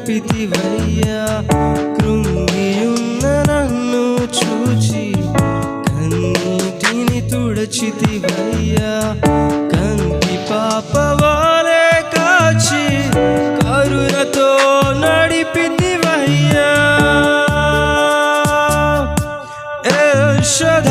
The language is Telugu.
నడిపితివయ్యా. కృంగియున్న నన్ను చూచి కన్నీటిని తుడచితివయ్యా. కంటి పాపవాలే కాచి కరుణతో నడిపితివయ్యా. ఎల్ షదాయ్